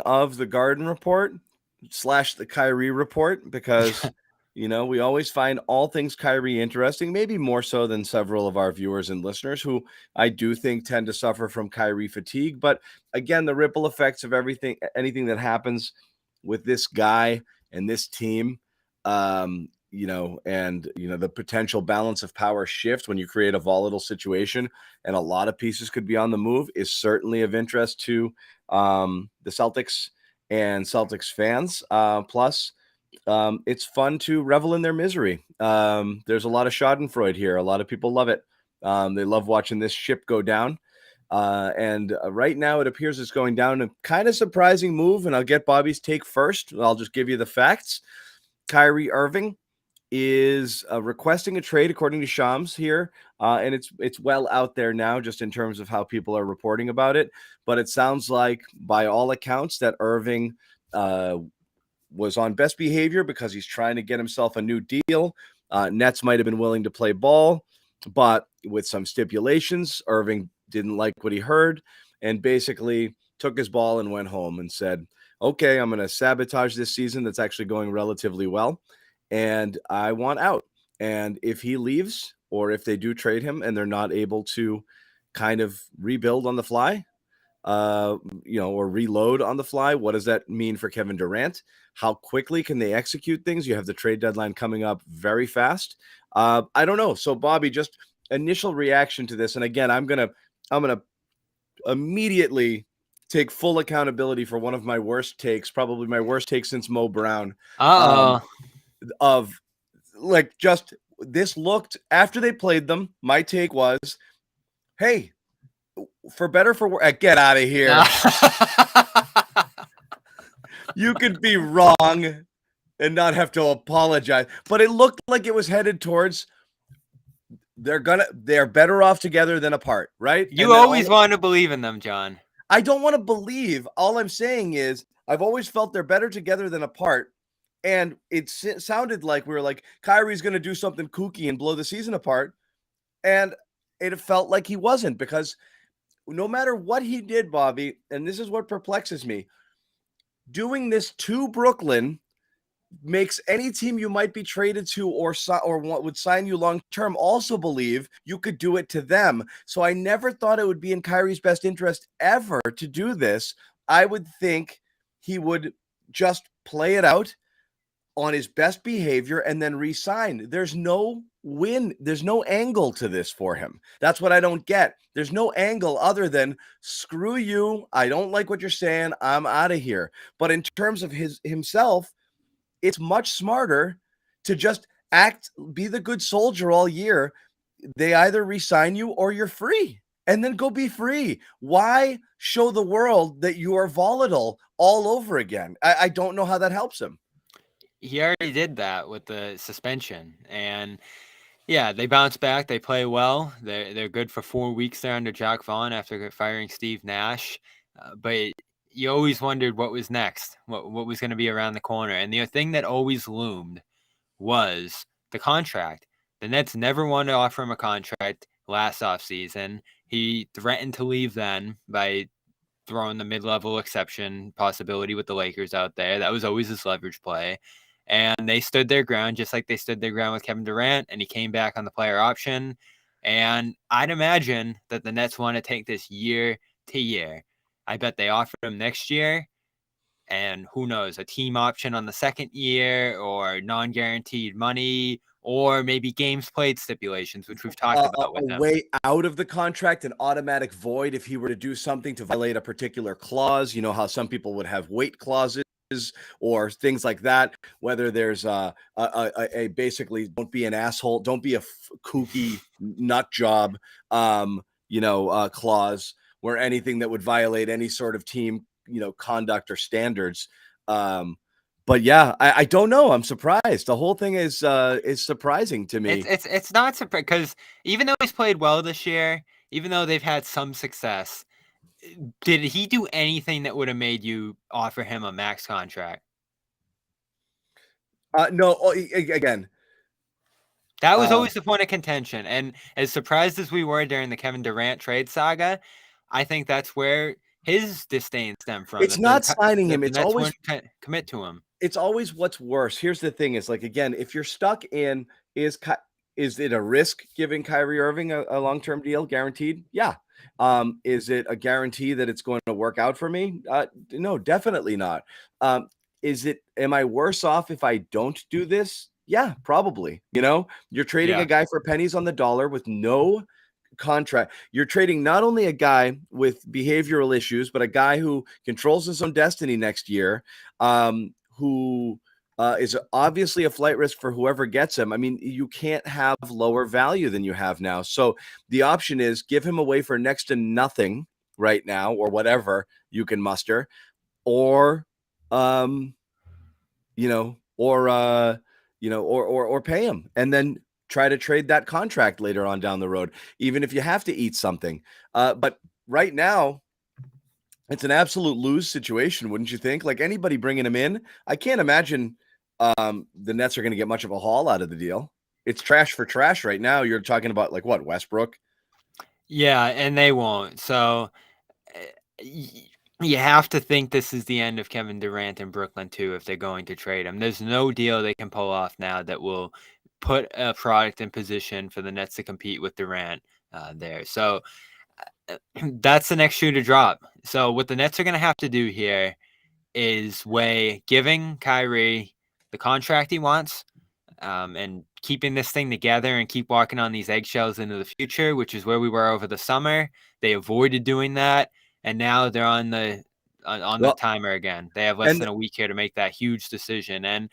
of the Garden Report / the Kyrie Report because, we always find all things Kyrie interesting, maybe more so than several of our viewers and listeners who I do think tend to suffer from Kyrie fatigue. But again, the ripple effects of anything that happens with this guy and this team, the potential balance of power shift when you create a volatile situation and a lot of pieces could be on the move is certainly of interest to the Celtics and Celtics fans. Plus, it's fun to revel in their misery. There's a lot of Schadenfreude here. A lot of people love it. They love watching this ship go down. And right now it appears it's going down a kind of surprising move. And I'll get Bobby's take first. I'll just give you the facts. Kyrie Irving is requesting a trade according to Shams here. And it's well out there now just in terms of how people are reporting about it. But it sounds like by all accounts that Irving was on best behavior because he's trying to get himself a new deal. Nets might have been willing to play ball, but with some stipulations, Irving didn't like what he heard and basically took his ball and went home and said, okay, I'm going to sabotage this season that's actually going relatively well, and I want out. And if he leaves or if they do trade him and they're not able to kind of rebuild on the fly, or reload on the fly, what does that mean for Kevin Durant? How quickly can they execute things? You have the trade deadline coming up very fast. I don't know. So Bobby, just initial reaction to this. And again, I'm going to immediately take full accountability for one of my worst takes, probably my worst take since Mo Brown. Of like, just this looked after they played them. My take was, hey, for better for worse, get out of here. You could be wrong and not have to apologize. But it looked like it was headed towards they're better off together than apart, right? You always want to believe in them, John. I don't want to believe. All I'm saying is I've always felt they're better together than apart. And it sounded like we were like, Kyrie's going to do something kooky and blow the season apart. And it felt like he wasn't, because no matter what he did, Bobby, and this is what perplexes me, doing this to Brooklyn makes any team you might be traded to or what would sign you long term also believe you could do it to them. So I never thought it would be in Kyrie's best interest ever to do this. I would think he would just play it out on his best behavior and then re-sign. There's no win. There's no angle to this for him. That's what I don't get. There's no angle other than screw you. I don't like what you're saying. I'm out of here. But in terms of himself, it's much smarter to just be the good soldier all year. They either re-sign you or you're free, and then go be free. Why show the world that you are volatile all over again? I don't know how that helps him. He already did that with the suspension, and yeah, they bounce back. They play well. They're good for 4 weeks there under Jack Vaughn after firing Steve Nash. But you always wondered what was next, what was going to be around the corner. And the thing that always loomed was the contract. The Nets never wanted to offer him a contract last offseason. He threatened to leave then by throwing the mid-level exception possibility with the Lakers out there. That was always his leverage play. And they stood their ground just like they stood their ground with Kevin Durant, and he came back on the player option. And I'd imagine that the Nets want to take this year to year. I bet they offer him next year, and who knows, a team option on the second year, or non-guaranteed money, or maybe games played stipulations, which we've talked about with a way out of the contract, an automatic void if he were to do something to violate a particular clause. You know how some people would have weight clauses or things like that, whether there's a basically don't be an asshole, don't be a kooky nut job, clause where anything that would violate any sort of team, conduct or standards. But yeah, I don't know. I'm surprised. The whole thing is surprising to me. It's not surprising because even though he's played well this year, even though they've had some success, did he do anything that would have made you offer him a max contract? No, again. That was always the point of contention. And as surprised as we were during the Kevin Durant trade saga, I think that's where his disdain stemmed from, It's not signing that him. the It's Nets always wouldn't commit to him. it's always what's worse. Here's the thing: is like again, if you're stuck in is it a risk giving Kyrie Irving a long term deal guaranteed? Yeah. Is it a guarantee that it's going to work out for me? No, definitely not. Am I worse off if I don't do this? Yeah, probably. You're trading a Yeah. guy for pennies on the dollar with no contract. You're trading not only a guy with behavioral issues, but a guy who controls his own destiny next year, who is obviously a flight risk for whoever gets him. I mean, you can't have lower value than you have now. So the option is give him away for next to nothing right now, or whatever you can muster, or or pay him and then try to trade that contract later on down the road, even if you have to eat something. But right now, it's an absolute lose situation, wouldn't you think? Like anybody bringing him in, I can't imagine the Nets are going to get much of a haul out of the deal. It's trash for trash right now. You're talking about like what, Westbrook? Yeah, and they won't. So you have to think this is the end of Kevin Durant in Brooklyn too if they're going to trade him. There's no deal they can pull off now that will put a product in position for the Nets to compete with Durant there. So that's the next shoe to drop. So what the Nets are going to have to do here is weigh giving Kyrie the contract he wants and keeping this thing together and keep walking on these eggshells into the future, which is where we were over the summer. They avoided doing that, and now they're on the timer again. They have less than a week here to make that huge decision. And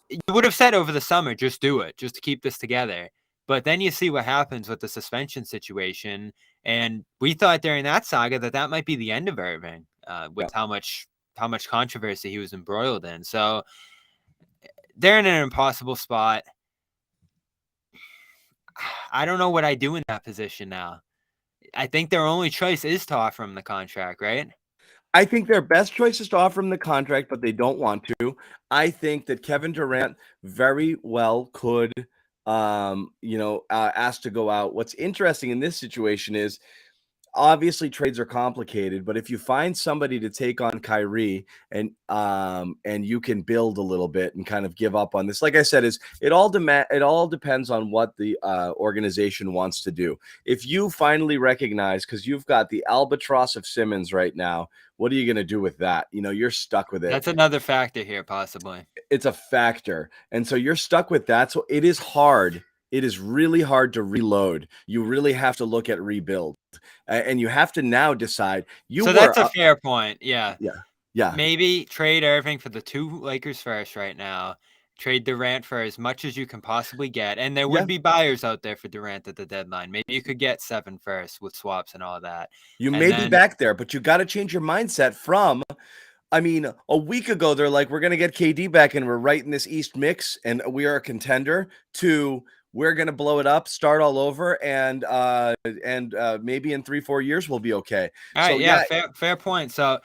you would have said over the summer, just do it, just to keep this together. But then you see what happens with the suspension situation. And we thought during that saga that might be the end of Irving with how much controversy he was embroiled in. So they're in an impossible spot. I don't know what I do in that position now. I think their only choice is to offer him the contract, right? I think their best choice is to offer him the contract, but they don't want to. I think that Kevin Durant very well could, ask to go out. What's interesting in this situation is obviously trades are complicated, but if you find somebody to take on Kyrie and you can build a little bit and kind of give up on this, like I said, it all depends on what the organization wants to do. If you finally recognize, because you've got the albatross of Simmons right now, what are you going to do with that? You're stuck with it. That's another factor here, possibly. It's a factor, and so you're stuck with that. So it is hard. It is really hard to reload. You really have to look at rebuild, and you have to now decide. That's a fair point. Yeah. Yeah. Maybe trade Irving for the 2 Lakers first right now. Trade Durant for as much as you can possibly get, and there would be buyers out there for Durant at the deadline. Maybe you could get 7 first with swaps and all that. You may be back there, but you got to change your mindset from. I mean, a week ago, they're like, we're going to get KD back and we're right in this East mix and we are a contender, to we're going to blow it up, start all over, and maybe in 3-4 years we'll be okay. All right, yeah, fair point. So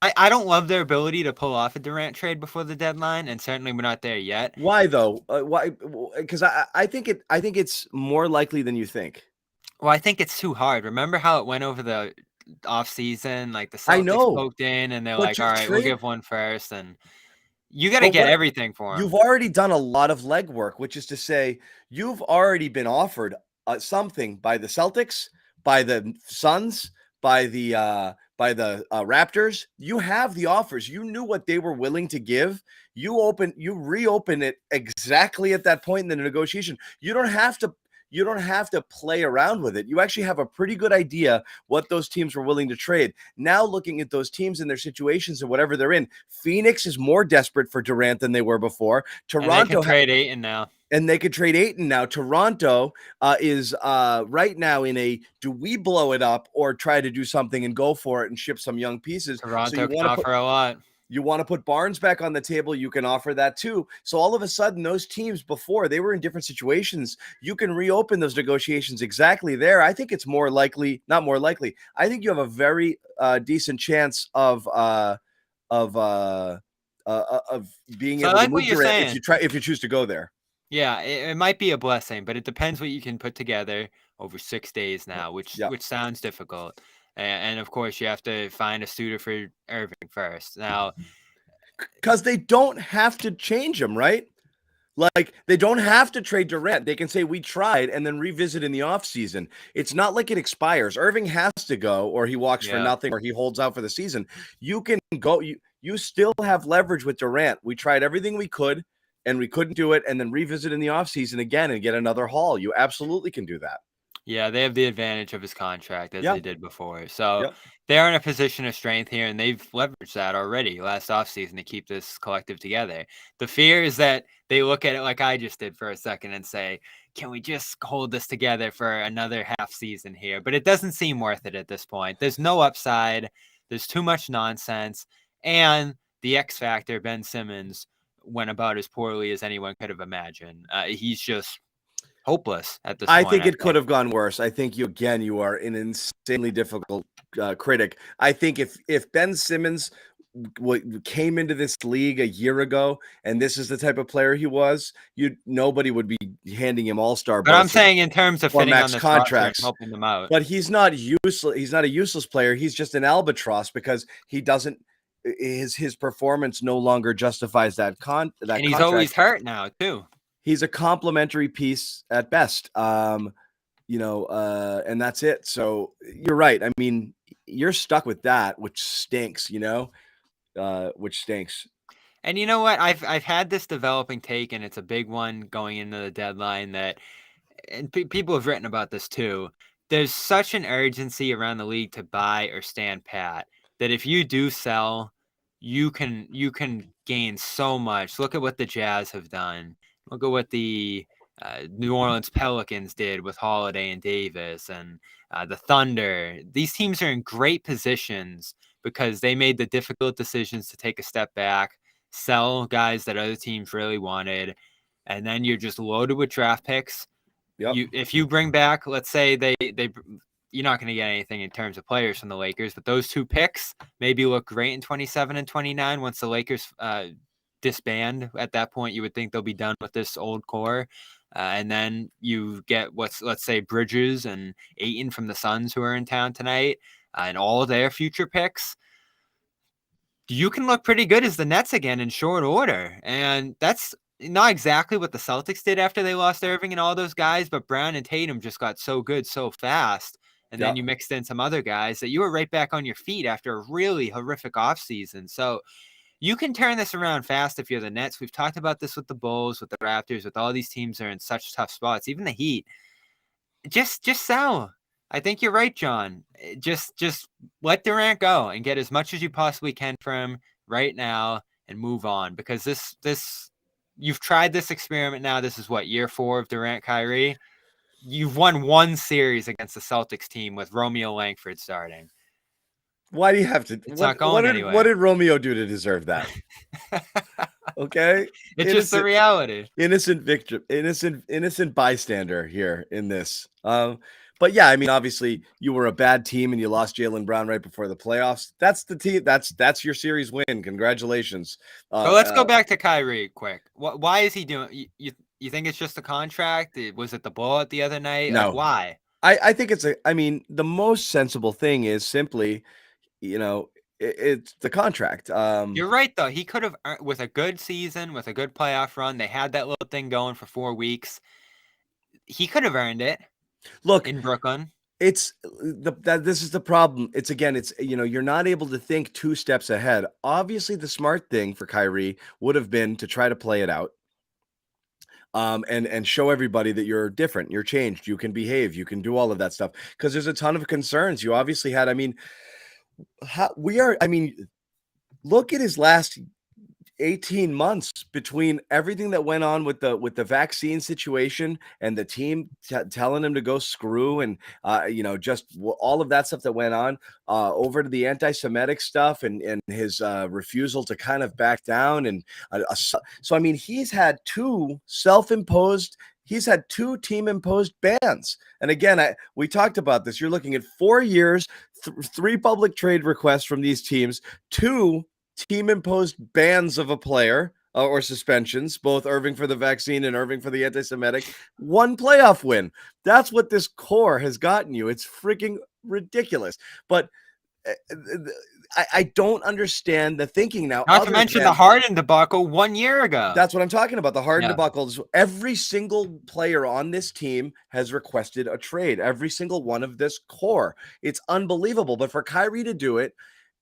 I don't love their ability to pull off a Durant trade before the deadline, and certainly we're not there yet. Why though? Why? Because I think it's more likely than you think. Well, I think it's too hard. Remember how it went over the off season? Like the Celtics poked in and they're like, all right, we'll give one first. And you got to get everything for him. You've already done a lot of legwork, which is to say you've already been offered something by the Celtics, by the Suns, by the Raptors. You have the offers. You knew what they were willing to give. You reopen it exactly at that point in the negotiation. You don't have to play around with it. You actually have a pretty good idea what those teams were willing to trade. Now, looking at those teams and their situations and whatever they're in, Phoenix is more desperate for Durant than they were before. Toronto and they can trade Ayton now. And they could trade Ayton now. Toronto is right now in a, do we blow it up or try to do something and go for it and ship some young pieces? Toronto can offer a lot. You want to put Barnes back on the table, you can offer that too. So all of a sudden, those teams before, they were in different situations. You can reopen those negotiations exactly there. I think it's more likely, not more likely. I think you have a very decent chance of being able to move Durant if you choose to go there. Yeah, it might be a blessing, but it depends what you can put together over 6 days now, which sounds difficult. And of course, you have to find a suitor for Irving first. Now, because they don't have to change him, right? Like, they don't have to trade Durant. They can say we tried and then revisit in the offseason. It's not like it expires. Irving has to go, or he walks for yeah. nothing, or he holds out for the season. You can go. You still have leverage with Durant. We tried everything we could, and we couldn't do it, and then revisit in the offseason again and get another haul. You absolutely can do that. Yeah, they have the advantage of his contract as Yeah. they did before. So Yep. they're in a position of strength here, and they've leveraged that already last offseason to keep this collective together. The fear is that they look at it like I just did for a second and say, can we just hold this together for another half season here? But it doesn't seem worth it at this point. There's no upside. There's too much nonsense. And the X factor, Ben Simmons, went about as poorly as anyone could have imagined. He's just hopeless at this I point. think it could have gone worse. I think you are an insanely difficult critic. I think if Ben Simmons came into this league a year ago and this is the type of player he was, nobody would be handing him all-star But I'm berths saying in terms of or fitting on max this roster and contracts. helping them out. But he's not useless. He's not a useless player. He's just an albatross because he doesn't. His performance no longer justifies that And he's contract. always hurt now too. He's a complimentary piece at best. And that's it. So you're right. I mean, you're stuck with that, which stinks, which stinks. And you know what? I've had this developing take, and it's a big one going into the deadline that, and people have written about this too. There's such an urgency around the league to buy or stand pat that if you do sell, you can gain so much. Look at what the Jazz have done. Look at what the New Orleans Pelicans did with Holiday and Davis, and the Thunder. These teams are in great positions because they made the difficult decisions to take a step back, sell guys that other teams really wanted, and then you're just loaded with draft picks. Yep. If you bring back, let's say they you're not going to get anything in terms of players from the Lakers, but those two picks maybe look great in 27 and 29 once the Lakers disband. At that point, you would think they'll be done with this old core. And then you get let's say Bridges and Ayton from the Suns who are in town tonight, and all of their future picks. You can look pretty good as the Nets again in short order. And that's not exactly what the Celtics did after they lost Irving and all those guys, but Brown and Tatum just got so good so fast. And then you mixed in some other guys that you were right back on your feet after a really horrific offseason. So you can turn this around fast if you're the Nets. We've talked about this with the Bulls, with the Raptors, with all these teams that are in such tough spots, even the Heat. Just sell. I think you're right, John. Just let Durant go and get as much as you possibly can from him right now and move on, because this you've tried this experiment now. This is what, year 4 of Durant, Kyrie. You've won one series against the Celtics team with Romeo Langford starting. Why do you have to? It's not going anywhere. What did Romeo do to deserve that? Okay, it's just the reality. Innocent victim, innocent bystander here in this. But yeah, I mean, obviously, you were a bad team and you lost Jaylen Brown right before the playoffs. That's the team. That's your series win. Congratulations. So let's go back to Kyrie quick. Why is he doing? You think it's just a contract? Was it the blowout the other night? No. Like, why? I think I mean, the most sensible thing is simply, it's the contract. You're right, though. He could have, with a good season, with a good playoff run, they had that little thing going for 4 weeks. He could have earned it. Look, in Brooklyn. This is the problem. It's you're not able to think 2 steps ahead. Obviously, the smart thing for Kyrie would have been to try to play it out. And show everybody that you're different, you're changed, you can behave, you can do all of that stuff. Because there's a ton of concerns you obviously had. I mean, look at his last 18 months between everything that went on with the vaccine situation and the team telling him to go screw and just all of that stuff that went on over to the anti-Semitic stuff and his refusal to kind of back down. And so I mean, he's had 2 team-imposed bans. And again, we talked about this. You're looking at 4 years, 3 public trade requests from these teams, 2 team-imposed bans of a player. or suspensions, both Irving for the vaccine and Irving for the anti-Semitic, 1 playoff win. That's what this core has gotten you. It's freaking ridiculous. But I don't understand the thinking now. Not to mention the Harden debacle 1 year ago. That's what I'm talking about. The Harden debacle. Every single player on this team has requested a trade. Every single one of this core. It's unbelievable. But for Kyrie to do it,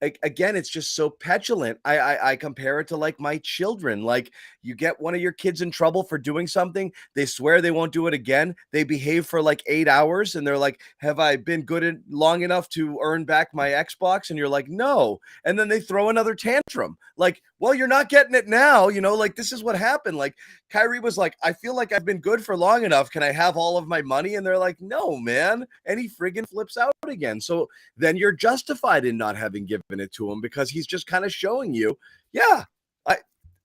again, it's just so petulant. I compare it to like my children. Like, you get one of your kids in trouble for doing something, they swear they won't do it again. They behave for like 8 hours and they're like, have I been good long enough to earn back my Xbox? And you're like, no. And then they throw another tantrum. Like, well, you're not getting it now. Like, this is what happened. Like, Kyrie was like, I feel like I've been good for long enough. Can I have all of my money? And they're like, no, man. And he friggin' flips out again. So then you're justified in not having given it to him, because he's just kind of showing you, yeah,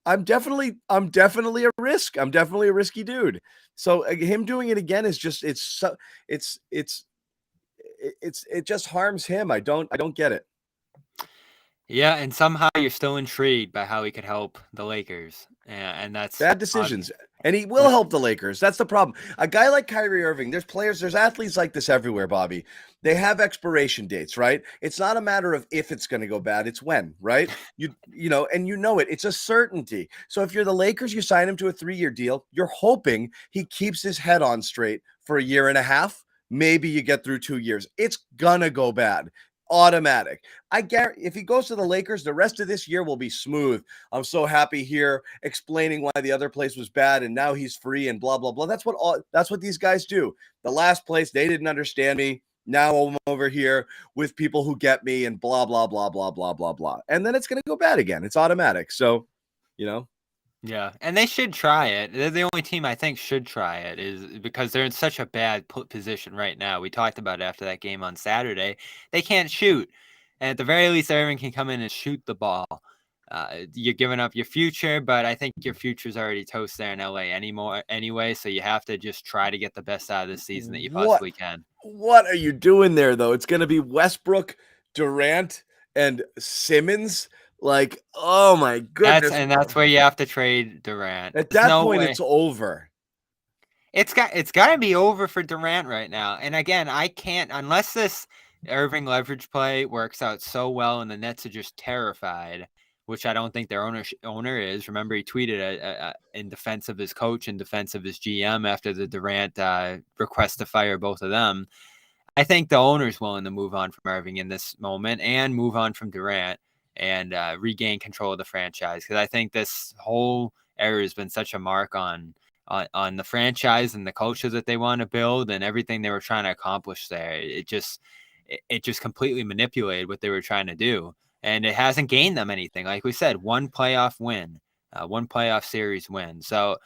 I'm definitely a risk. I'm definitely a risky dude. So him doing it again is just, it just harms him. I don't get it. Yeah, and somehow you're still intrigued by how he could help the Lakers, and that's bad decisions. And he will help the Lakers. That's the problem. A guy like Kyrie Irving, there's athletes like this everywhere, Bobby. They have expiration dates, right? It's not a matter of if it's going to go bad, it's when, right? And it. It's a certainty. So if you're the Lakers, you sign him to a 3-year deal. You're hoping he keeps his head on straight for a year and a half. Maybe you get through 2 years. It's gonna go bad. Automatic. I guarantee if he goes to the Lakers, the rest of this year will be smooth. I'm so happy here explaining why the other place was bad and now he's free and blah, blah, blah. That's what these guys do. The last place, they didn't understand me. Now I'm over here with people who get me and blah, blah, blah, blah, blah, blah, blah. And then it's going to go bad again. It's automatic. So, Yeah, and they should try it. They're the only team I think should try it, is because they're in such a bad position right now. We talked about it after that game on Saturday. They can't shoot. And at the very least, everyone can come in and shoot the ball. You're giving up your future, but I think your future's already toast there in LA anyway. So you have to just try to get the best out of this season that you possibly can. What are you doing there, though? It's going to be Westbrook, Durant, and Simmons. Like, oh my goodness. That's where you have to trade Durant. At that point, it's over. It's got to be over for Durant right now. And again, I can't, unless this Irving leverage play works out so well and the Nets are just terrified, which I don't think their owner is. Remember, he tweeted in defense of his coach, in defense of his GM after the Durant request to fire both of them. I think the owner's willing to move on from Irving in this moment and move on from Durant and regain control of the franchise, because I think this whole era has been such a mark on the franchise and the culture that they want to build and everything they were trying to accomplish there. It just completely manipulated what they were trying to do, and it hasn't gained them anything. Like we said, 1 playoff win, 1 playoff series win. So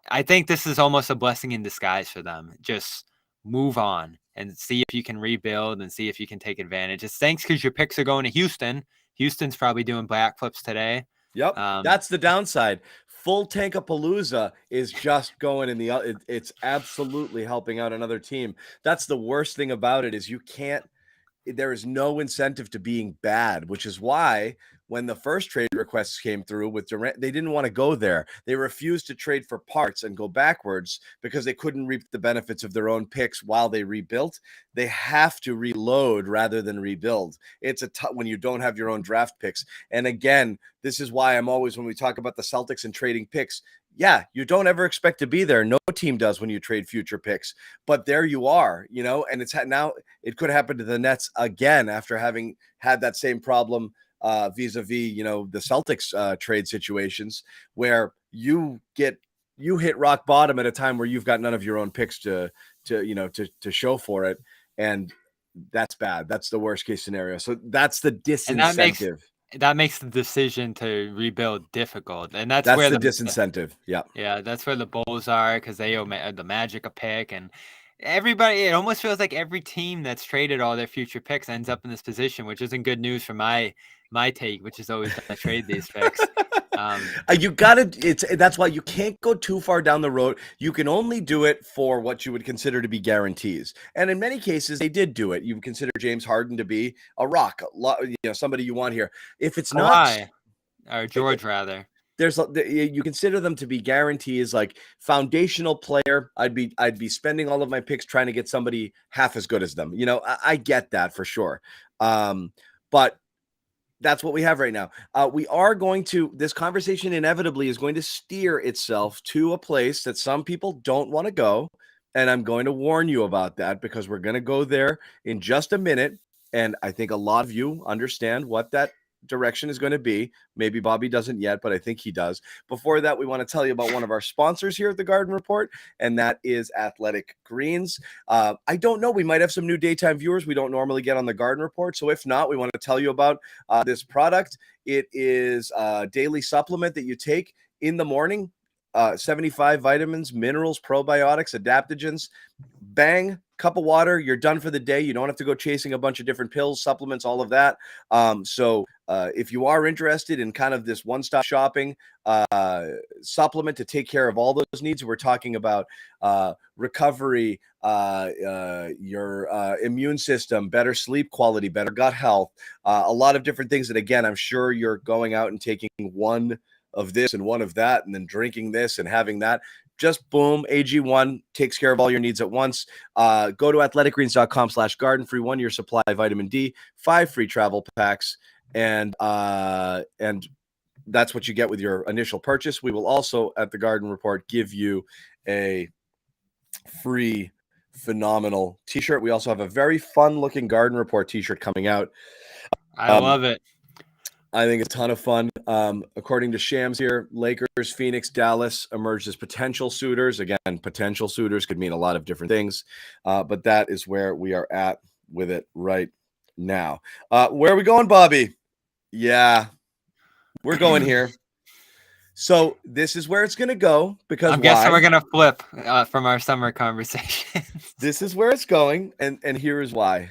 I think this is almost a blessing in disguise for them. Just move on and see if you can rebuild and see if you can take advantage. It stinks because your picks are going to Houston. Houston's probably doing backflips today. Yep, that's the downside. Full Tankapalooza is just going in the. It's absolutely helping out another team. That's the worst thing about it, is you can't. There is no incentive to being bad, which is why when the first trade requests came through with Durant, they didn't want to go there. They refused to trade for parts and go backwards because they couldn't reap the benefits of their own picks while they rebuilt. They have to reload rather than rebuild. It's when you don't have your own draft picks. And again, this is why I'm always, when we talk about the Celtics and trading picks, yeah, you don't ever expect to be there. No team does when you trade future picks, but there you are, and now it could happen to the Nets again after having had that same problem vis-a-vis, the Celtics trade situations, where you hit rock bottom at a time where you've got none of your own picks to show for it. And that's bad. That's the worst case scenario. So that's the disincentive. That makes the decision to rebuild difficult, and that's where the disincentive. Yeah, that's where the Bulls are, because they owe the Magic a pick, and everybody. It almost feels like every team that's traded all their future picks ends up in this position, which isn't good news for my take, which is always to trade these picks. That's why you can't go too far down the road. You can only do it for what you would consider to be guarantees. And in many cases, they did do it. You consider James Harden to be a rock, somebody you want here. If it's not, or George rather. you consider them to be guarantees, like foundational player. I'd be spending all of my picks trying to get somebody half as good as them. I get that for sure. But that's what we have right now. This conversation inevitably is going to steer itself to a place that some people don't want to go. And I'm going to warn you about that, because we're going to go there in just a minute. And I think a lot of you understand what that direction is going to be. Maybe Bobby doesn't yet, but I think he does. Before that, we want to tell you about one of our sponsors here at the Garden Report, and that is Athletic Greens. I don't know. We might have some new daytime viewers we don't normally get on the Garden Report. So if not, we want to tell you about this product. It is a daily supplement that you take in the morning. 75 vitamins, minerals, probiotics, adaptogens. Bang, cup of water, you're done for the day. You don't have to go chasing a bunch of different pills, supplements, all of that. So if you are interested in kind of this one-stop shopping supplement to take care of all those needs, we're talking about recovery, your immune system, better sleep quality, better gut health, a lot of different things that, again, I'm sure you're going out and taking one of this and one of that, and then drinking this and having that. Just boom, AG1 takes care of all your needs at once. Go to athleticgreens.com/garden, free 1-year supply of vitamin D, 5 free travel packs, and that's what you get with your initial purchase. We will also, at the Garden Report, give you a free phenomenal t-shirt. We also have a very fun looking Garden Report t-shirt coming out. I love it. I think it's a ton of fun. According to Shams here, Lakers, Phoenix, Dallas emerged as potential suitors. Again, potential suitors could mean a lot of different things, but that is where we are at with it right now. Where are we going, Bobby? Yeah, we're going here. So this is where it's going to go, because I'm guessing we're going to flip from our summer conversation. This is where it's going, and here is why.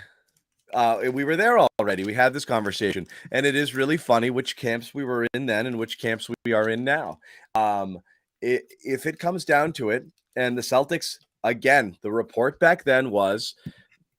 We were there already. We had this conversation, and it is really funny which camps we were in then and which camps we are in now. If it comes down to it, and the Celtics, again, the report back then was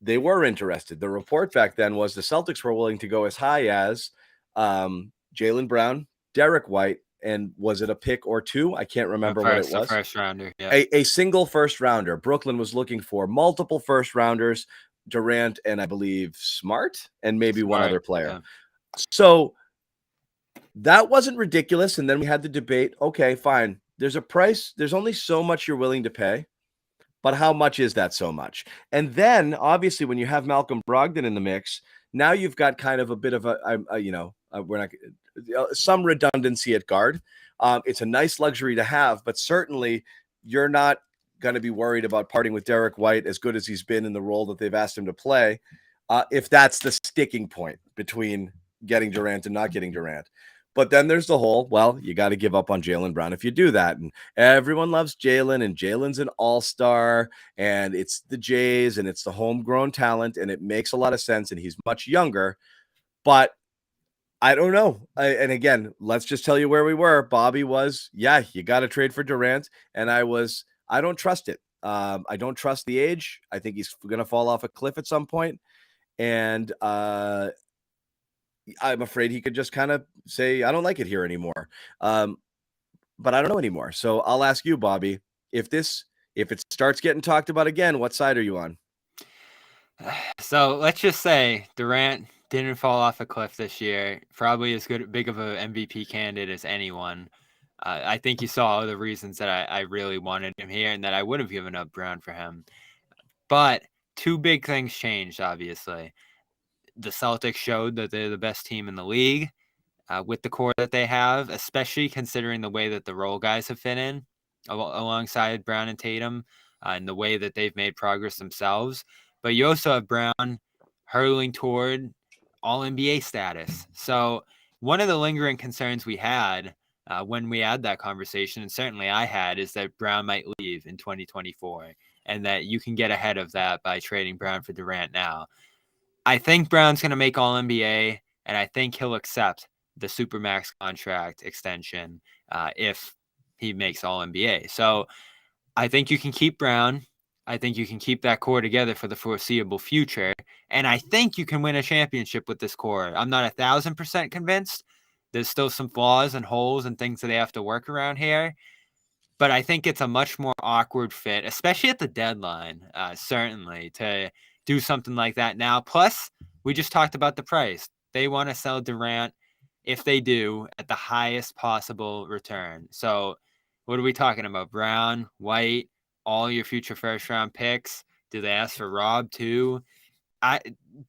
they were interested. The report back then was the Celtics were willing to go as high as Jaylen Brown, Derek White, and was it a pick or two? I can't remember what it was. First rounder. Yeah. A single first rounder. Brooklyn was looking for multiple first rounders. Durant and I believe Smart and maybe one other player. Yeah. So that wasn't ridiculous. And then we had the debate. Okay, fine. There's a price. There's only so much you're willing to pay, but how much is that so much? And then obviously when you have Malcolm Brogdon in the mix, now you've got kind of a bit of some redundancy at guard. It's a nice luxury to have, but certainly you're not going to be worried about parting with Derek White, as good as he's been in the role that they've asked him to play, if that's the sticking point between getting Durant and not getting Durant. But then there's the whole, well, you got to give up on Jaylen Brown if you do that. And everyone loves Jaylen, and Jaylen's an all-star, and it's the Jays, and it's the homegrown talent, and it makes a lot of sense, and he's much younger. But I don't know. And again, let's just tell you where we were. Bobby was, yeah, you got to trade for Durant. And I don't trust it. I don't trust the age. I think he's going to fall off a cliff at some point. And I'm afraid he could just kind of say, I don't like it here anymore. But I don't know anymore. So I'll ask you, Bobby, if it starts getting talked about again, what side are you on? So let's just say Durant didn't fall off a cliff this year. Probably as big of a MVP candidate as anyone. I think you saw all the reasons that I really wanted him here and that I would have given up Brown for him. But two big things changed, obviously. The Celtics showed that they're the best team in the league with the core that they have, especially considering the way that the role guys have fit in alongside Brown and Tatum and the way that they've made progress themselves. But you also have Brown hurtling toward All-NBA status. So one of the lingering concerns we had when we had that conversation, and certainly I had, is that Brown might leave in 2024 and that you can get ahead of that by trading Brown for Durant now. I think Brown's going to make All-NBA, and I think he'll accept the Supermax contract extension if he makes All-NBA. So I think you can keep Brown. I think you can keep that core together for the foreseeable future. And I think you can win a championship with this core. I'm not 1,000% convinced. There's still some flaws and holes and things that they have to work around here. But I think it's a much more awkward fit, especially at the deadline, certainly, to do something like that now. Plus, we just talked about the price. They want to sell Durant, if they do, at the highest possible return. So what are we talking about? Brown, White, all your future first-round picks? Do they ask for Rob too?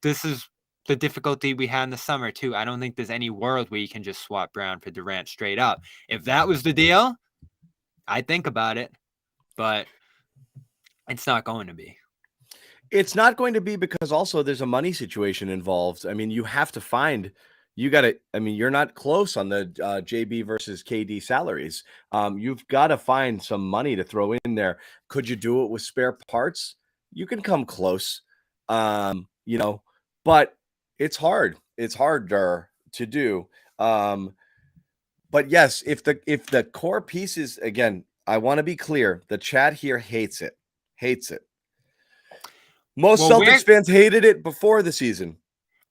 This is the difficulty we had in the summer too. I don't think there's any world where you can just swap Brown for Durant straight up. If that was the deal, I'd think about it, but it's not going to be. It's not going to be because also there's a money situation involved. I mean, you have to find, you got to, I mean, you're not close on the JB versus KD salaries. You've got to find some money to throw in there. Could you do it with spare parts? You can come close, you know, but it's hard. It's harder to do. But yes, if the core pieces, again, I want to be clear, the chat here hates it. Most Celtics fans hated it before the season.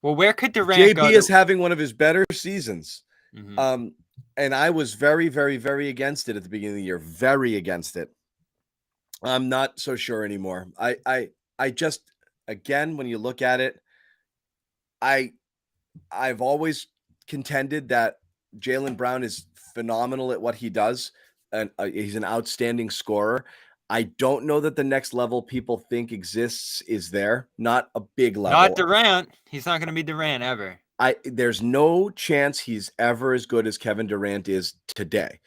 Well, where could Durant go? JB is having one of his better seasons. Mm-hmm. And I was very, very, very against it at the beginning of the year. Very against it. I'm not so sure anymore. I just, again, when you look at it, I've always contended that Jaylen Brown is phenomenal at what he does. And he's an outstanding scorer. I don't know that the next level people think exists is there. Not a big level. Not Durant. He's not going to be Durant ever. There's no chance he's ever as good as Kevin Durant is today.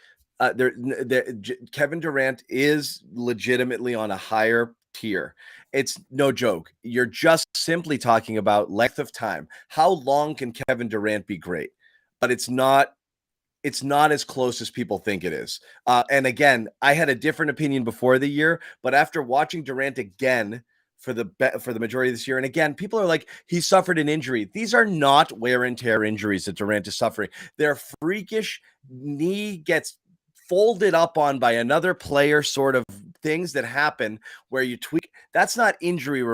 Kevin Durant is legitimately on a higher tier. It's no joke. You're just simply talking about length of time. How long can Kevin Durant be great? But it's not as close as people think it is. And again, I had a different opinion before the year, but after watching Durant again for the majority of this year, and again, people are like, he suffered an injury. These are not wear and tear injuries that Durant is suffering. They're freakish knee gets folded up on by another player sort of things that happen where you tweak. That's not injury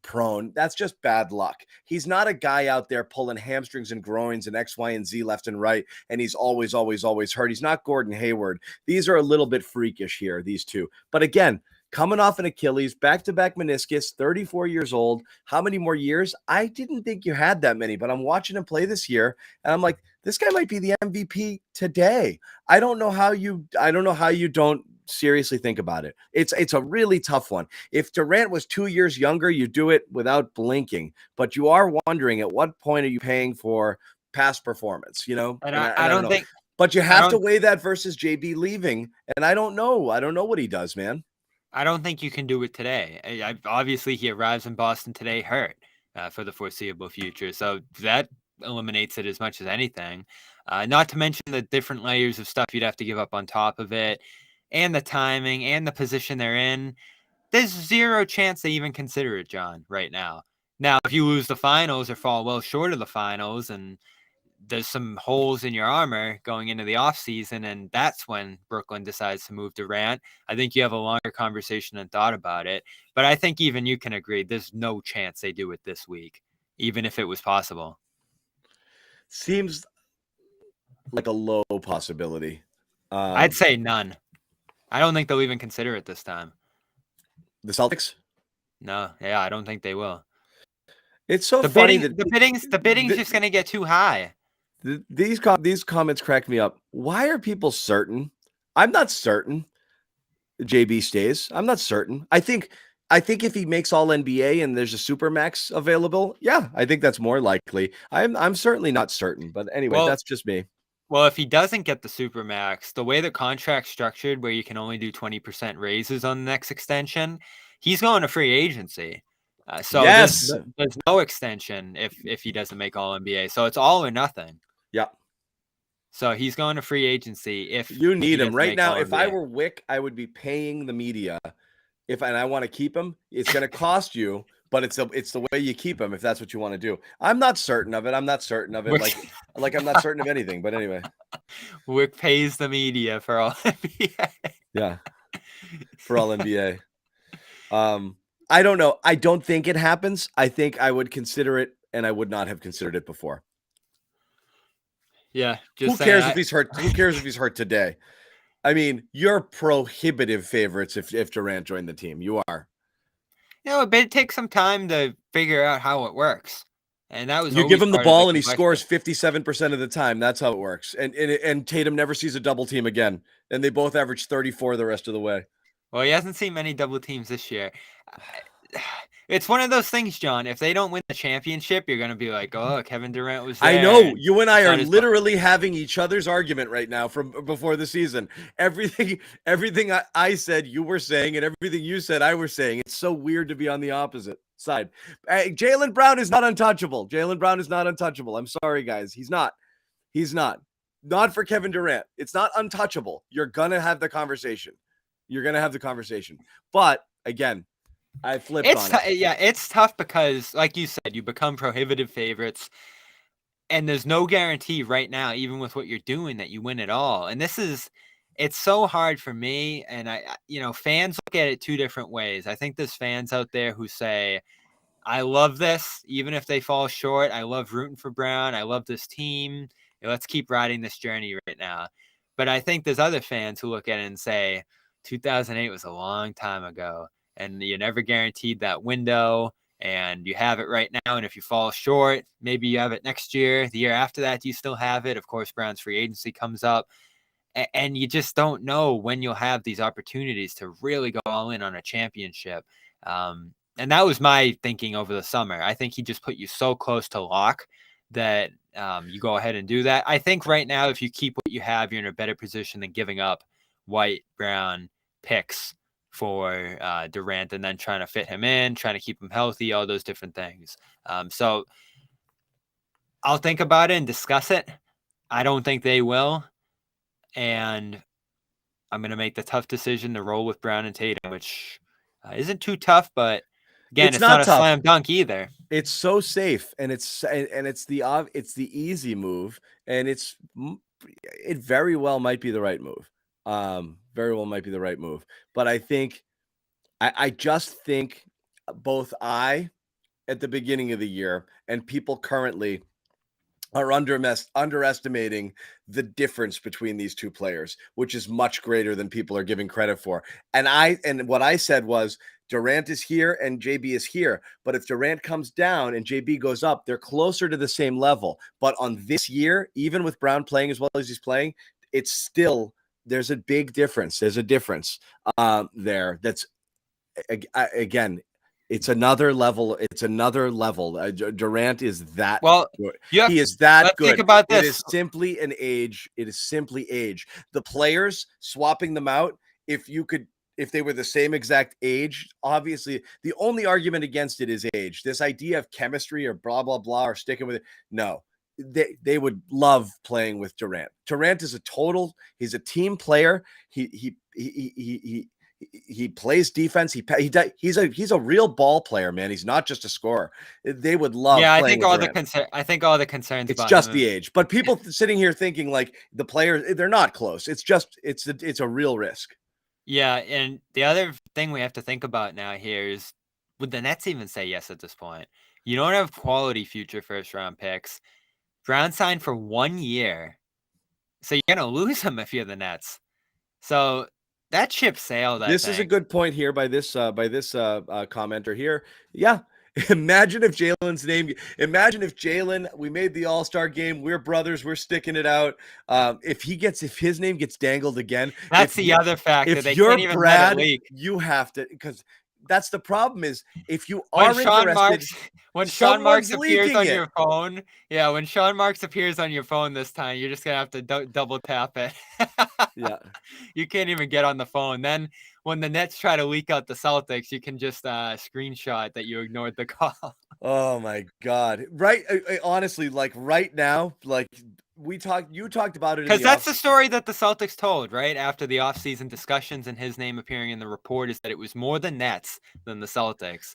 prone. That's just bad luck. He's not a guy out there pulling hamstrings and groins and X, Y, and Z left and right, and he's always hurt. He's not Gordon Hayward. These are a little bit freakish here, these two. But again, coming off an Achilles, back-to-back meniscus, 34 years old. How many more years? I didn't think you had that many, but I'm watching him play this year, and I'm like, this guy might be the MVP today. I don't know how you don't seriously think about it. It's a really tough one. If Durant was 2 years younger, you do it without blinking, but you are wondering at what point are you paying for past performance, you know? And I don't think, but you have to weigh that versus JB leaving. And I don't know what he does, man. I don't think you can do it today. Obviously he arrives in Boston today hurt for the foreseeable future. So that eliminates it as much as anything. Not to mention the different layers of stuff you'd have to give up on top of it, and the timing and the position they're in. There's zero chance they even consider it, John, right now. Now, if you lose the finals or fall well short of the finals and there's some holes in your armor going into the offseason, and that's when Brooklyn decides to move Durant, I think you have a longer conversation and thought about it. But I think even you can agree there's no chance they do it this week, even if it was possible. Seems like a low possibility. I'd say none. I don't think they'll even consider it this time. The Celtics? No, yeah, I don't think they will. It's so funny that the bidding's just going to get too high. These comments crack me up. Why are people certain? I'm not certain JB stays. I'm not certain. I think if he makes all NBA and there's a Supermax available, yeah, I think that's more likely. I'm certainly not certain, but anyway, that's just me. Well, if he doesn't get the Supermax, the way the contract's structured where you can only do 20% raises on the next extension, he's going to free agency. So yes, there's no extension if he doesn't make all NBA. So it's all or nothing. Yeah. So he's going to free agency if you need him right now. If I were Wick, I would be paying the media. And I want to keep him, it's going to cost you, but it's the way you keep him if that's what you want to do. I'm not certain of it. I'm not certain of it. Like I'm not certain of anything. But anyway, Wick pays the media for all NBA. Yeah, for all NBA. I don't know. I don't think it happens. I think I would consider it, and I would not have considered it before. Yeah, Who just cares if saying. he's hurt? Who cares if he's hurt today? I mean, you're prohibitive favorites if Durant joined the team. You are. But it takes some time to figure out how it works, and that was You give always him the part of the ball and he scores question. 57% of the time. That's how it works. And Tatum never sees a double team again. And they both average 34 the rest of the way. Well, he hasn't seen many double teams this year. It's one of those things, John. If they don't win the championship, you're going to be like, oh, Kevin Durant was there. I know. You and I it's are not his fault. literally having each other's argument right now from before the season. Everything I said, you were saying, and everything you said, I was saying. It's so weird to be on the opposite side. Jaylen Brown is not untouchable. Jaylen Brown is not untouchable. I'm sorry, guys. He's not. He's not. Not for Kevin Durant. It's not untouchable. You're going to have the conversation. You're going to have the conversation. But, again, I flipped on it. Yeah, it's tough because, like you said, you become prohibitive favorites, and there's no guarantee right now, even with what you're doing, that you win it all. And it's so hard for me. And fans look at it two different ways. I think there's fans out there who say, I love this, even if they fall short. I love rooting for Brown. I love this team. Let's keep riding this journey right now. But I think there's other fans who look at it and say, 2008 was a long time ago, and you never guaranteed that window, and you have it right now. And if you fall short, maybe you have it next year. The year after that, you still have it. Of course, Brown's free agency comes up, and you just don't know when you'll have these opportunities to really go all in on a championship. And that was my thinking over the summer. I think he just put you so close to lock that you go ahead and do that. I think right now, if you keep what you have, you're in a better position than giving up White, Brown picks for Durant and then trying to fit him in, trying to keep him healthy, all those different things. So I'll think about it and discuss it. I don't think they will. And I'm going to make the tough decision to roll with Brown and Tatum, which isn't too tough, but again, it's not a slam dunk either. It's so safe, and it's the easy move, and it very well might be the right move. Very well might be the right move. But I just think both at the beginning of the year and people currently are underestimating the difference between these two players, which is much greater than people are giving credit for. And what I said was Durant is here and JB is here. But if Durant comes down and JB goes up, they're closer to the same level. But on this year, even with Brown playing as well as he's playing, it's still, there's a big difference. There's a difference there. That's, again, it's another level. It's another level. Durant is that good. He is that good. Think about this. It is simply an age. It is simply age. The players, swapping them out, if they were the same exact age, obviously the only argument against it is age. This idea of chemistry or blah, blah, blah, or sticking with it. No, they would love playing with Durant. Durant is he's a team player. He plays defense. He's a real ball player, man. He's not just a scorer. They would love. Yeah, I think all the concerns. It's just the age, but people sitting here thinking like the players, they're not close. It's just it's a real risk. Yeah, and the other thing we have to think about now here is, would the Nets even say yes at this point? You don't have quality future first round picks. Brown signed for 1 year, so you're gonna lose him if you're the Nets. So that ship sailed. This is a good point here by this commenter here. Yeah. Imagine if Jaylen, we made the All-Star game. We're brothers. We're sticking it out. If his name gets dangled again, that's the other factor. If you're Brad, you have to, because that's the problem is if you are interested, when Sean Marks appears on your phone, when Sean Marks appears on your phone this time, you're just gonna have to double tap it. Yeah, you can't even get on the phone. Then when the Nets try to leak out the Celtics, you can just screenshot that you ignored the call. Oh my God! Right, honestly, like right now, like you talked about it because that's the story that the Celtics told right after the offseason discussions and his name appearing in the report is that it was more the Nets than the Celtics.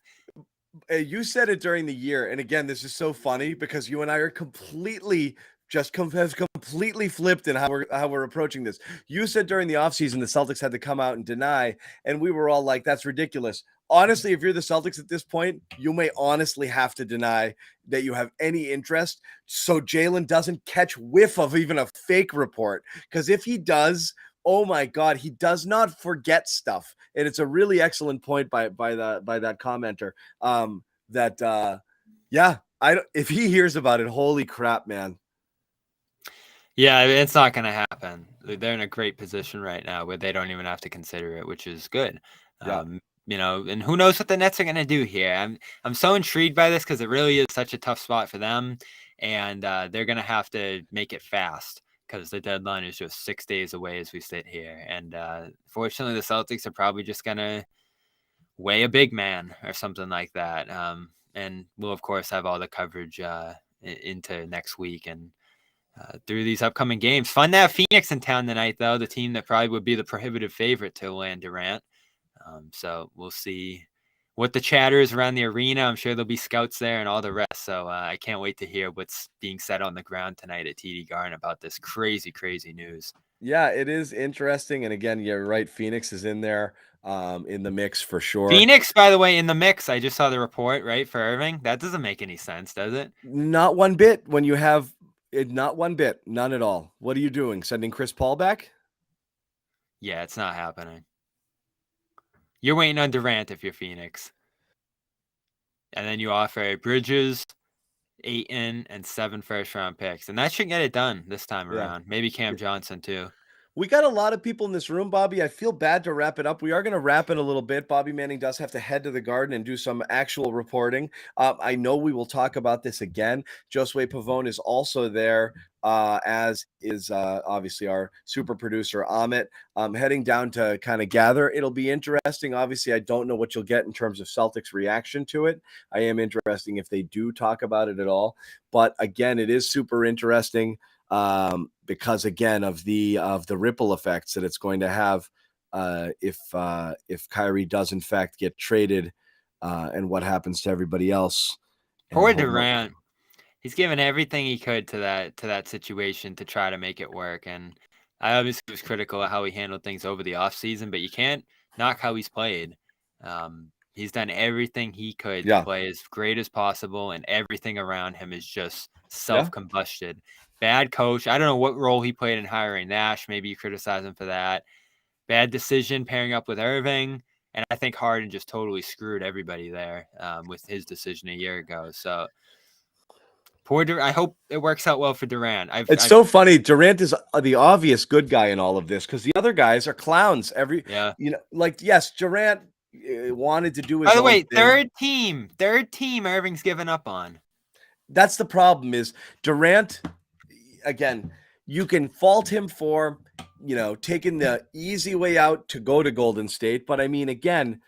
You said it during the year, and again, this is so funny because you and I are completely flipped in how we're approaching this. You said during the offseason the Celtics had to come out and deny, and we were all like, that's ridiculous. honestly, if you're the Celtics at this point, you may honestly have to deny that you have any interest so Jalen doesn't catch whiff of even a fake report. Because if he does, oh my God, he does not forget stuff. And it's a really excellent point by that commenter. If he hears about it, holy crap, man. Yeah, it's not going to happen. They're in a great position right now where they don't even have to consider it, which is good. Yeah. And who knows what the Nets are going to do here. I'm so intrigued by this because it really is such a tough spot for them, and they're going to have to make it fast because the deadline is just 6 days away as we sit here. And fortunately, the Celtics are probably just going to weigh a big man or something like that. And we'll, of course, have all the coverage into next week and through these upcoming games. Fun to have Phoenix in town tonight, though, the team that probably would be the prohibitive favorite to land Durant. So we'll see what the chatter is around the arena. I'm sure there'll be scouts there and all the rest. So I can't wait to hear what's being said on the ground tonight at TD Garden about this crazy, crazy news. Yeah, it is interesting. And again, you're right. Phoenix is in there in the mix for sure. Phoenix, by the way, in the mix. I just saw the report, right, for Irving. That doesn't make any sense, does it? Not one bit when you have it, not one bit, none at all. What are you doing? Sending Chris Paul back? Yeah, it's not happening. You're waiting on Durant if you're Phoenix. And then you offer Bridges, Ayton, and 7 first-round picks. And that should get it done this time around. Maybe Cam Johnson, too. We got a lot of people in this room, Bobby. I feel bad to wrap it up. We are going to wrap it a little bit. Bobby Manning does have to head to the Garden and do some actual reporting. I know we will talk about this again. Josue Pavone is also there, as is obviously our super producer, Amit, heading down to kind of gather. It'll be interesting. Obviously, I don't know what you'll get in terms of Celtics' reaction to it. I am interested if they do talk about it at all. But again, it is super interesting. Because again of the ripple effects that it's going to have if Kyrie does in fact get traded, and what happens to everybody else. Poor Durant. He's given everything he could to that situation to try to make it work. And I obviously was critical of how he handled things over the offseason, but you can't knock how he's played. He's done everything he could to play as great as possible, and everything around him is just self-combusted. Bad coach. I don't know what role he played in hiring Nash. Maybe you criticize him for that. Bad decision pairing up with Irving. And I think Harden just totally screwed everybody there with his decision a year ago. So poor Durant. I hope it works out well for Durant. It's so funny. Durant is the obvious good guy in all of this because the other guys are clowns. Yes, Durant wanted to do his own thing. By the way, third team Irving's given up on. That's the problem is Durant, again, you can fault him for, taking the easy way out to go to Golden State. But I mean, again,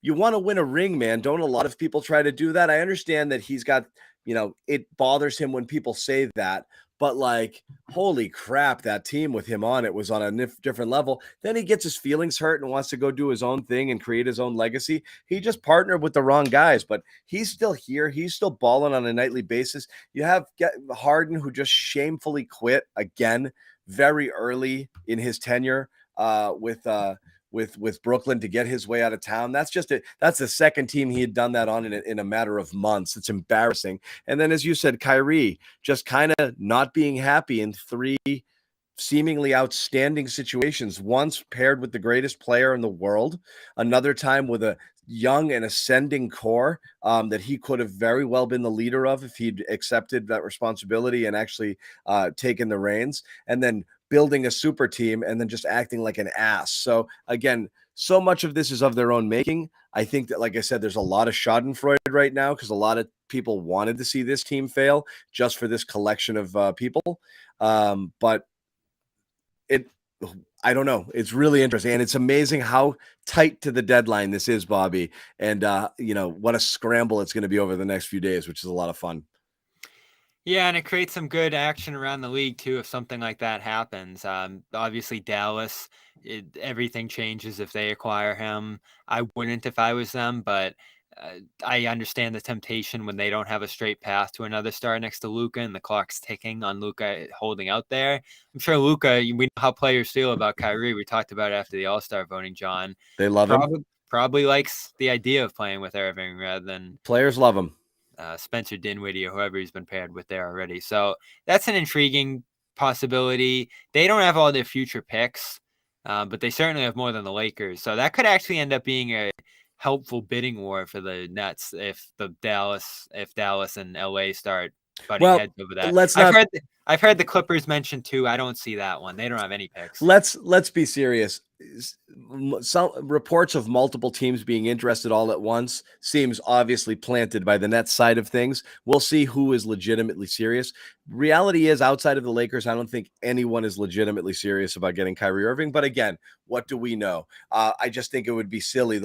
you want to win a ring, man. Don't a lot of people try to do that? I understand that he's got, it bothers him when people say that. But like, holy crap, that team with him on it was on a different level. Then he gets his feelings hurt and wants to go do his own thing and create his own legacy. He just partnered with the wrong guys, but he's still here. He's still balling on a nightly basis. You have Harden, who just shamefully quit again very early in his tenure with Brooklyn to get his way out of town. That's the second team he had done that on in a matter of months. It's embarrassing. And then, as you said, Kyrie just kind of not being happy in 3 seemingly outstanding situations. Once paired with the greatest player in the world, another time with a young and ascending core that he could have very well been the leader of if he'd accepted that responsibility and actually taken the reins, and then building a super team and then just acting like an ass. So again, so much of this is of their own making. I think that, like I said, there's a lot of Schadenfreude right now because a lot of people wanted to see this team fail just for this collection of people. But I don't know. It's really interesting. And it's amazing how tight to the deadline this is, Bobby. And, what a scramble it's going to be over the next few days, which is a lot of fun. Yeah, and it creates some good action around the league, too, if something like that happens. Obviously, Dallas, everything changes if they acquire him. I wouldn't if I was them, but I understand the temptation when they don't have a straight path to another star next to Luka and the clock's ticking on Luka holding out there. I'm sure Luka, we know how players feel about Kyrie. We talked about it after the All-Star voting, John. They love him. probably likes the idea of playing with Irving rather than Players love him. Spencer Dinwiddie or whoever he's been paired with there already. So that's an intriguing possibility. They don't have all their future picks, but they certainly have more than the Lakers. So that could actually end up being a helpful bidding war for the Nets if Dallas and LA start butting heads over that. I've heard the Clippers mentioned too. I don't see that one. They don't have any picks. Let's be serious. Some reports of multiple teams being interested all at once seems obviously planted by the Nets side of things. We'll see who is legitimately serious. Reality is, outside of the Lakers, I don't think anyone is legitimately serious about getting Kyrie Irving. But again, what do we know? I just think it would be silly.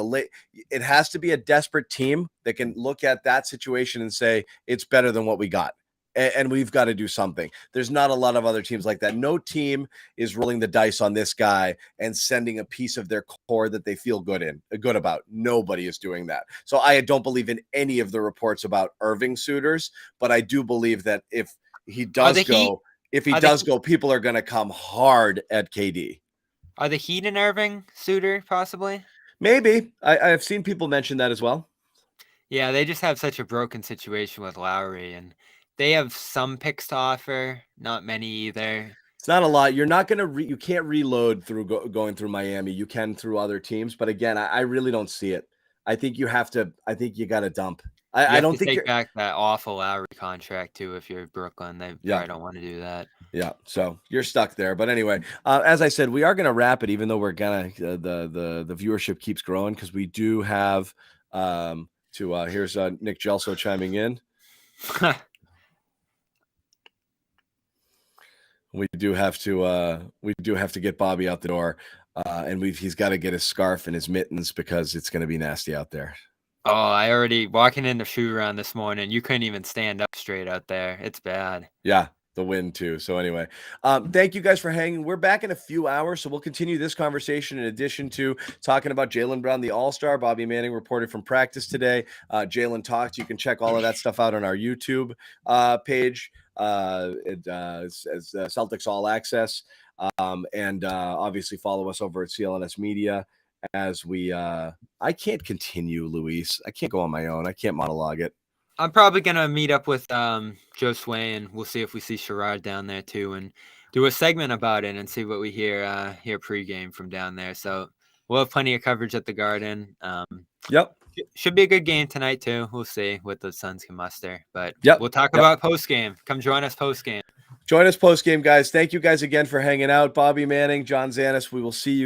It has to be a desperate team that can look at that situation and say it's better than what we got. And we've got to do something. There's not a lot of other teams like that. No team is rolling the dice on this guy and sending a piece of their core that they feel good about. Nobody is doing that. So I don't believe in any of the reports about Irving suitors, but I do believe that if he does go, people are going to come hard at KD. Are the Heat an Irving suitor possibly? Maybe. I've seen people mention that as well. Yeah, they just have such a broken situation with Lowry, and they have some picks to offer, not many either. It's not a lot. You're not going to you can't reload through going through Miami. You can through other teams, but again, I really don't see it. I think you got to dump. I don't think take back that awful Lowry contract too. If you're Brooklyn, they probably don't want to do that. Yeah, so you're stuck there. But anyway, as I said, we are going to wrap it, even though we're gonna the viewership keeps growing because we do have here's Nick Gelso chiming in. We do have to get Bobby out the door, and he's got to get his scarf and his mittens because it's going to be nasty out there. Oh, I already walking in the shoot around this morning. You couldn't even stand up straight out there. It's bad. Yeah, the wind too. So anyway, thank you guys for hanging. We're back in a few hours, so we'll continue this conversation in addition to talking about Jaylen Brown, the All-Star. Bobby Manning reported from practice today. Jaylen talked. You can check all of that stuff out on our YouTube page. As Celtics All Access, and obviously follow us over at CLNS Media as we I can't continue, Luis. I can't go on my own. I can't monologue it. I'm probably gonna meet up with Joe Sway, and we'll see if we see Sherrod down there too, and do a segment about it and see what we hear pregame from down there. So we'll have plenty of coverage at the Garden. Yep. Should be a good game tonight too. We'll see what the Suns can muster, but we'll talk about post game. Come join us post game. Join us post game, guys. Thank you guys again for hanging out. Bobby Manning, John Zannis. We will see you